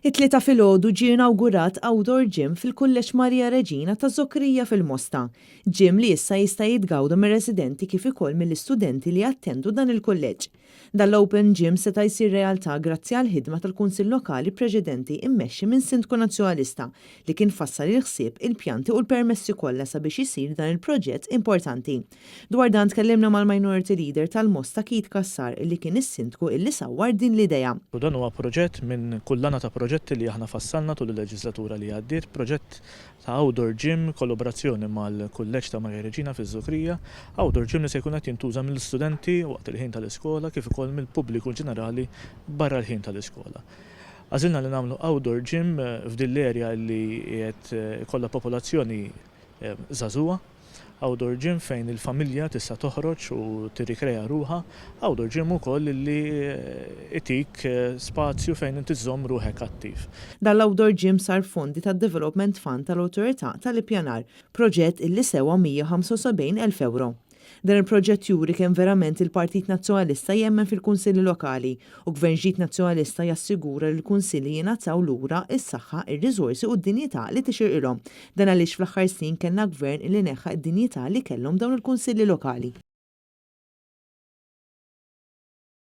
It-tlieta filgħodu ġie inawgurat outdoor gym fil-Kulleġġ Marija Reġina ta' Żokkrija fil-Mosta. Gym li issa jista' jitgawdu mir-residenti kif ukoll mill-istudenti li attendu dan il-kulleġġ. Dan l-Open Gym seta' jsir realtà grazzi għal ħidma tal-Kunsill Lokali preċedenti immexxi minn Sindku Nazzjonalista li kien fassal il-ħsieb il-pjanti u l-permessi kollha sabiex isir dan il-proġett importanti. Dwar dan tkellimna mal-Minority Leader tal-Mosta Kit Kassar li kien is-sindku illi sawwar din l-idea. U dan huwa proġett minn kullana ta' proġetti li aħna fassalna tul il-leġislatura li għaddiet, proġett ta' outdoor gym, kollaborazzjoni mal-Kulleġġ ta' Marija Reġina fiż-Żokkrija, outdoor gym li se jkun qed jintuża mill-istudenti waqt il-ħin tal-iskola kif ukoll mill-pubbliku ġenerali barra l-ħin tal-iskola. Għażilna li nagħmlu outdoor gym f'din l-erja li qed kollha popolazzjoni żagħżugħa, outdoor gym fejn il-familja tista' toħroġ u tirrikrea ruħha, outdoor gym ukoll li itik spazju fejn inti żżomm ruħek attiv. Dan l-outdoor gym sar fondi tad-Development Fund tal-Awtorità tal-Ippjanar, proġett illi sewa 175,000 euro. Dan il-proġett juri kemm verament il-Partit Nazzjonalista jemmen fil-Kunsilli Lokali u Gvern ġdid Nazzjonalista jassigura li l-Kunsilli jingħataw lura s-saħħa, ir-riżorsi u d-dinjità li tixirqilhom. Dan għaliex fl-aħħar snin kellna gvern li neħħa d-dinjità li kellhom dawn il-Kunsilli Lokali.